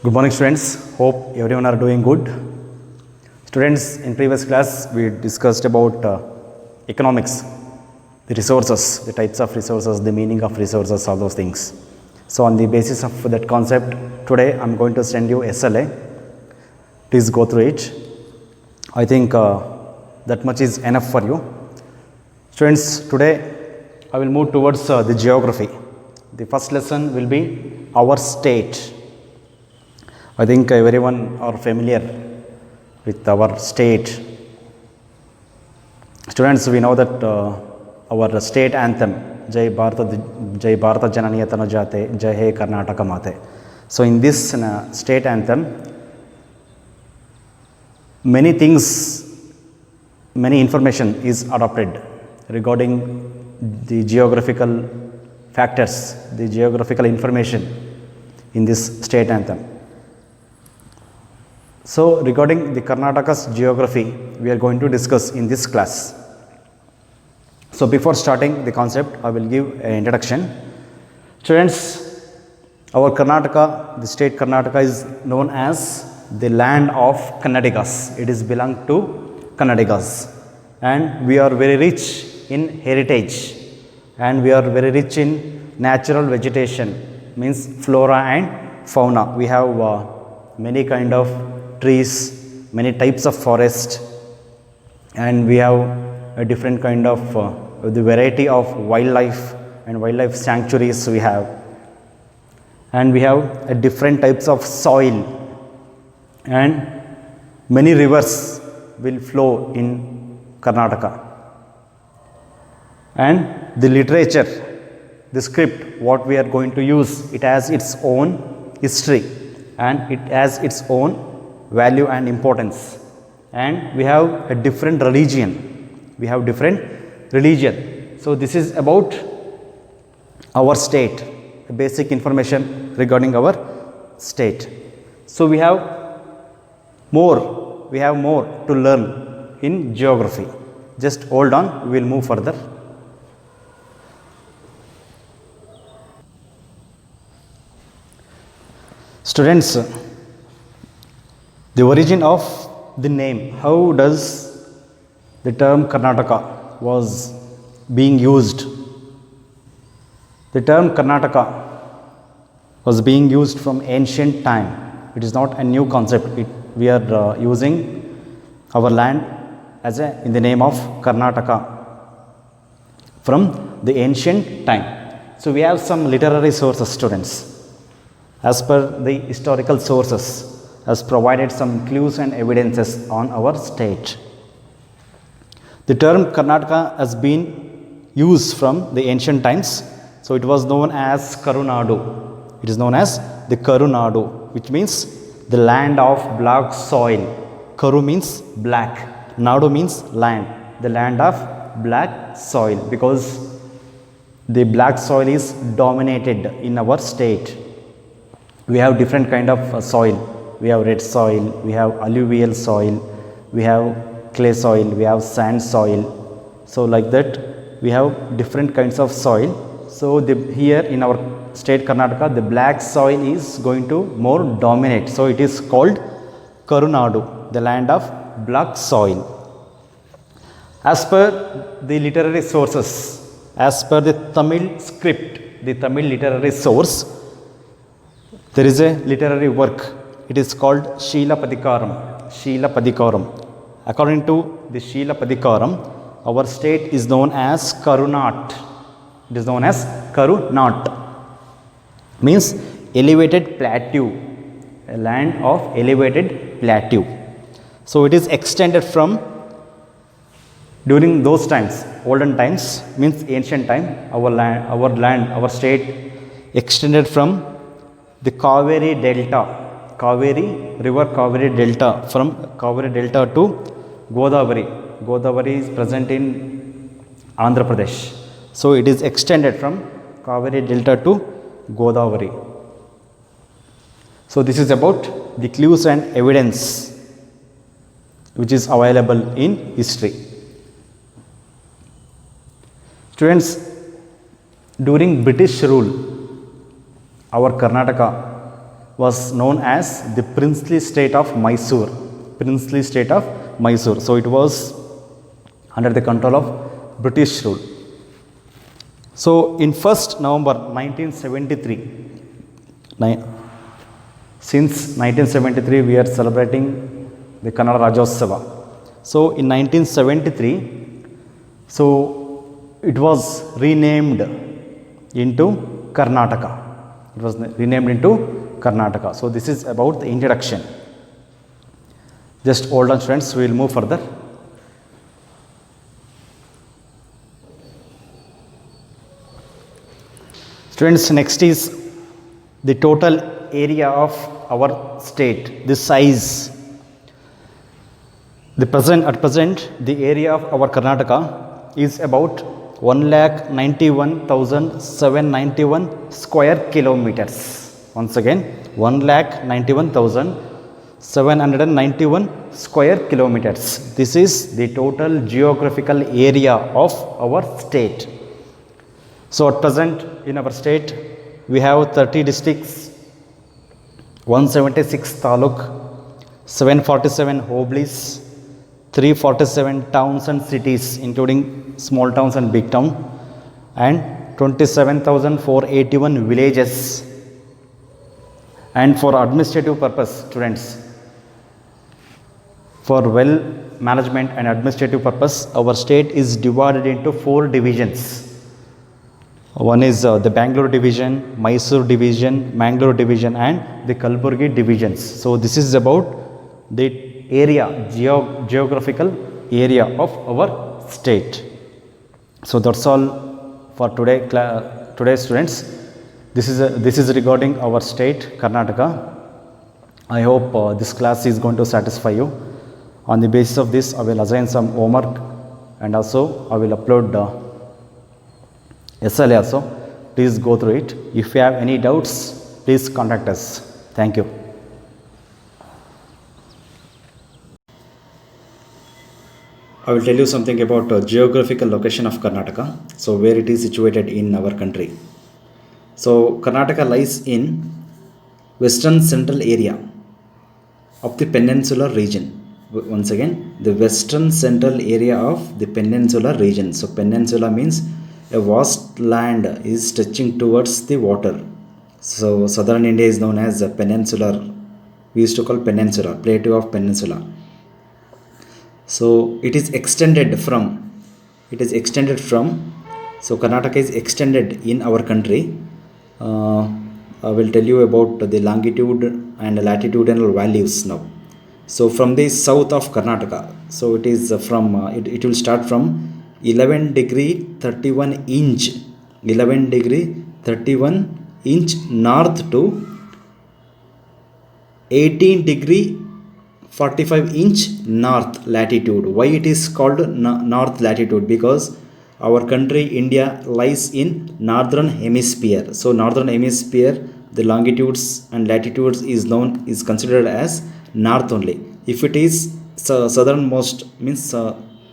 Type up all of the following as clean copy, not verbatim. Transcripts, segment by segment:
Good morning, students. Hope everyone are doing good. Students, in previous class we discussed about economics, the resources, the types of resources, the meaning of resources, all those things. So on the basis of that concept, today I am going to send you SLA. Please go through it. I think that much is enough for you. Students, today I will move towards the geography. The first lesson will be our state. I think everyone are familiar with our state. Students, we know that our state anthem, Jai Bharata Jananiya Tanujate, Jai He Karnataka Mate. So in this state anthem, many things, many information is adopted regarding the geographical factors, the geographical information in this state anthem. So regarding the Karnataka's geography, we are going to discuss in this class. So before starting the concept, I will give an introduction. Students, our Karnataka, the state Karnataka is known as the land of Kannadigas. It is belong to Kannadigas, and we are very rich in heritage, and we are very rich in natural vegetation, means flora and fauna. We have many kind of trees, many types of forest, and we have a different kind of the variety of wildlife and wildlife sanctuaries we have, and we have a different types of soil, and many rivers will flow in Karnataka, and the literature, the script what we are going to use, it has its own history and it has its own value and importance, and we have a different religion, so this is about our state, basic information regarding our state. So we have more to learn in geography. Just hold on, we will move further. Students, the origin of the name, how does the term Karnataka was being used? The term Karnataka was being used from ancient time. It is not a new concept. We are using our land as in the name of Karnataka from the ancient time. So we have some literary sources, students. As per the historical sources, has provided some clues and evidences on our state. The term Karnataka has been used from the ancient times. So it was known as Karunadu. It is known as the Karunadu, which means the land of black soil. Karu means black, Nadu means land, the land of black soil, because the black soil is dominated in our state. We have different kind of soil. We have red soil, we have alluvial soil, we have clay soil, we have sand soil. So like that, we have different kinds of soil. So here in our state Karnataka, the black soil is going to more dominate. So it is called Karunadu, the land of black soil. As per the literary sources, as per the Tamil script, the Tamil literary source, there is a literary work. It is called Sheela Padikaram. According to the Sheela Padikaram, our state is known as Karunat. It is known as Karunat. Means elevated plateau, a land of elevated plateau. So it is extended from, during those times, olden times, means ancient time, our state extended from the Kaveri Delta. River Kaveri Delta, from Kaveri Delta to Godavari. Godavari is present in Andhra Pradesh. So it is extended from Kaveri Delta to Godavari. So this is about the clues and evidence which is available in history. Students, during British rule, our Karnataka was known as the princely state of Mysore. Princely state of Mysore. So it was under the control of British rule. So in 1st November 1973, since 1973 we are celebrating the Kannada Rajyotsava. So in 1973, so it was renamed into Karnataka. It was renamed into Karnataka. So this is about the introduction. Just hold on students, we will move further. Students, next is the total area of our state, the size. At present, the area of our Karnataka is about 1,91,791 square kilometers. Once again, 1,91,791 square kilometers. This is the total geographical area of our state. So at present in our state we have 30 districts, 176 taluk, 747 hoblis, 347 towns and cities including small towns and big town, and 27,481 villages. And for administrative purpose, students, for well management and administrative purpose, our state is divided into 4 divisions. One is the Bangalore division, Mysore division, Mangalore division, and the Kalburgi divisions. So this is about the area, geographical area of our state. So that's all for today, students. This is regarding our state, Karnataka. I hope this class is going to satisfy you. On the basis of this, I will assign some homework, and also I will upload SLA also. Please go through it. If you have any doubts, please contact us. Thank you. I will tell you something about geographical location of Karnataka. So where it is situated in our country. So Karnataka lies in western central area of the peninsular region. Once again, the western central area of the peninsular region. So peninsula means a vast land is stretching towards the water. So southern India is known as peninsular. We used to call peninsula, plateau of peninsula. So it is extended from, so Karnataka is extended in our country. I will tell you about the longitude and latitudinal values now. So from the south of Karnataka, so it is from, it will start from 11 degree 31 inch, 11 degree 31 inch north to 18 degree 45 inch north latitude. Why it is called north latitude? Because our country India lies in northern hemisphere. So northern hemisphere, the longitudes and latitudes is considered as north only. If it is southernmost, means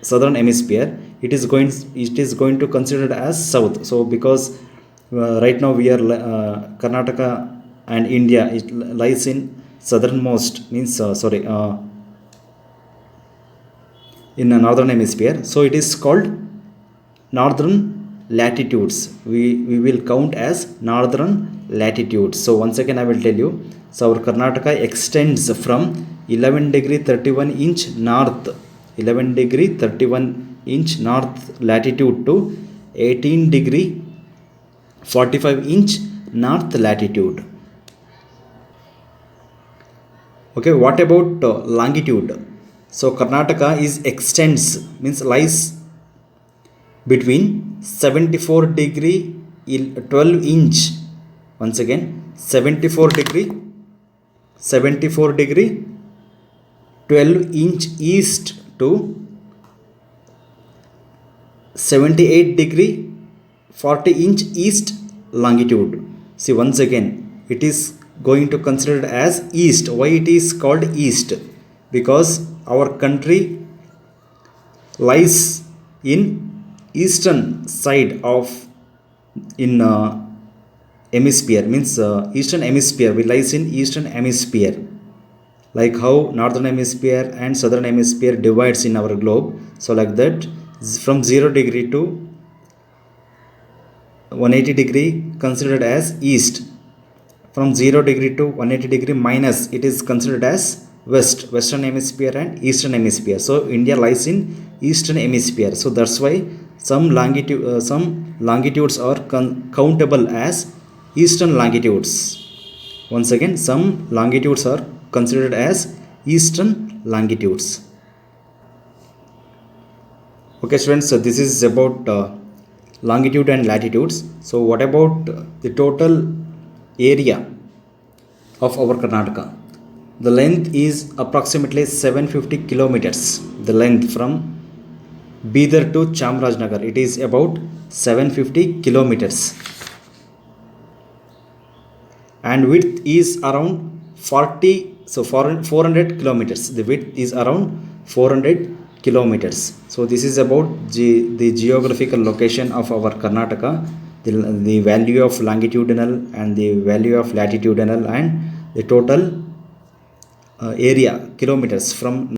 southern hemisphere, it is going to consider as south. So because right now we are Karnataka and India, it lies in southernmost, means in the northern hemisphere. So it is called northern latitudes. We will count as northern latitudes. So once again I will tell you. So our Karnataka extends from 11 degree 31 inch north, 11 degree 31 inch north latitude to 18 degree 45 inch north latitude. Okay, what about longitude? So Karnataka extends, means lies between 74 degree 12 inch. Once again, 74 degree 12 inch east to 78 degree 40 inch east longitude. See, once again, it is going to consider as east. Why it is called east? Because our country lies in eastern side of hemisphere means eastern hemisphere. We lies in eastern hemisphere, like how northern hemisphere and southern hemisphere divides in our globe. So like that, from 0 degree to 180 degree considered as east. From 0 degree to 180 degree minus, it is considered as western hemisphere and eastern hemisphere. So India lies in eastern hemisphere, so that's why some longitudes are countable as eastern longitudes. Once again, some longitudes are considered as eastern longitudes. Okay students, so this is about longitude and latitudes. So what about the total area of our Karnataka? The length is approximately 750 kilometers. The length from Bidar to Chamarajanagar, it is about 750 kilometers, and width is around 40, so 400 kilometers. The width is around 400 kilometers. So this is about the geographical location of our Karnataka, the value of longitudinal and the value of latitudinal, and the total area kilometers from